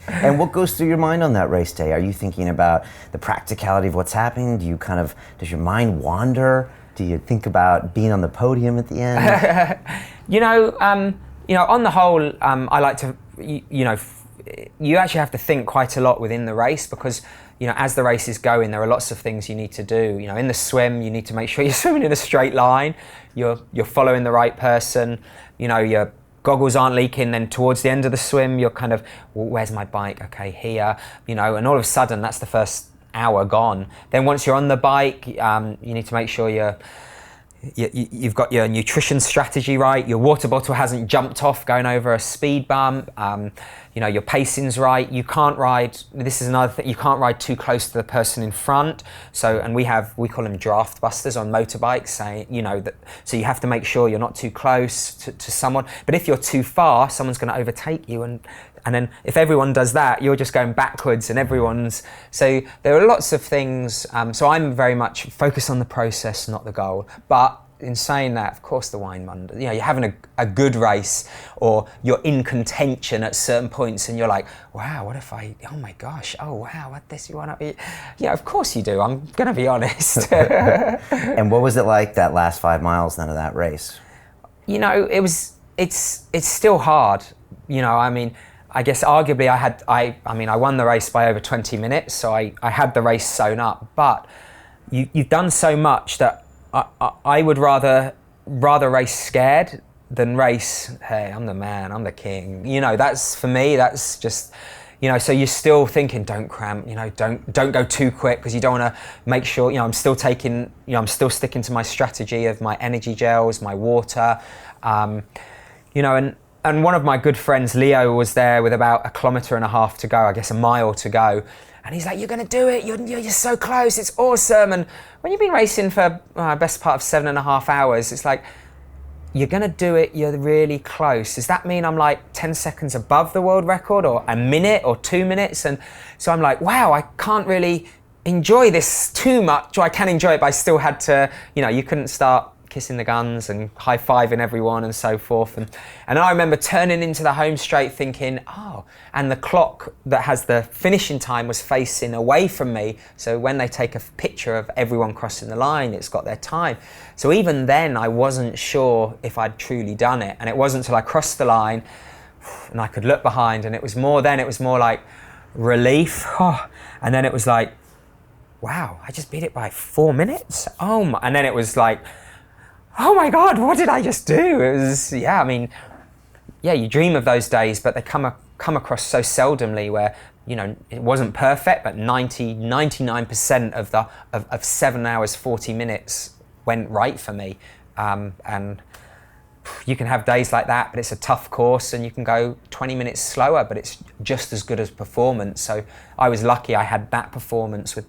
And what goes through your mind on that race day? Are you thinking about the practicality of what's happening? Does your mind wander? Do you think about being on the podium at the end? On the whole, I like to, you actually have to think quite a lot within the race, because as the race is going, there are lots of things you need to do. In the swim, you need to make sure you're swimming in a straight line, you're following the right person, your goggles aren't leaking. Then towards the end of the swim, you're kind of, well, where's my bike? Okay, here, and all of a sudden that's the first hour gone. Then once you're on the bike, you need to make sure you've got your nutrition strategy right, your water bottle hasn't jumped off going over a speed bump, your pacing's right. You can't ride, this is another thing, you can't ride too close to the person in front. So, and we call them draft busters on motorbikes, so you have to make sure you're not too close to someone. But if you're too far, someone's going to overtake you, and then if everyone does that, you're just going backwards, and so there are lots of things. So I'm very much focused on the process, not the goal. But in saying that, of course, the wine wonder. You're having a good race, or you're in contention at certain points, and you're like, wow, what if oh my gosh, oh wow, what this you want to be? Yeah, of course you do. I'm going to be honest. And what was it like that last 5 miles then of that race? It's still hard. I guess arguably I won the race by over 20 minutes, so I had the race sewn up. But you've done so much that I would rather race scared than race, hey, I'm the man, I'm the king. That's, for me, that's just, so you're still thinking, don't cramp, don't go too quick, because you don't want to make sure, I'm still sticking to my strategy of my energy gels, my water, and one of my good friends, Leo, was there with about 1.5 kilometers to go, I guess a mile to go. And he's like, you're going to do it. You're so close. It's awesome. And when you've been racing for best part of 7.5 hours, it's like, you're going to do it. You're really close. Does that mean I'm like 10 seconds above the world record, or a minute or 2 minutes? And so I'm like, wow, I can't really enjoy this too much. Or I can enjoy it, but I still had to, you couldn't start kissing the guns and high-fiving everyone and so forth. And I remember turning into the home straight thinking, and the clock that has the finishing time was facing away from me. So when they take a picture of everyone crossing the line, it's got their time. So even then, I wasn't sure if I'd truly done it. And it wasn't until I crossed the line and I could look behind, and it was more like relief. And then it was like, wow, I just beat it by 4 minutes. And then it was like, oh my God, what did I just do? It was, you dream of those days, but they come across so seldomly, where, it wasn't perfect, but 99% of 7 hours, 40 minutes went right for me. And you can have days like that, but it's a tough course, and you can go 20 minutes slower, but it's just as good as performance. So I was lucky I had that performance with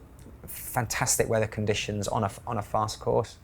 fantastic weather conditions on a fast course.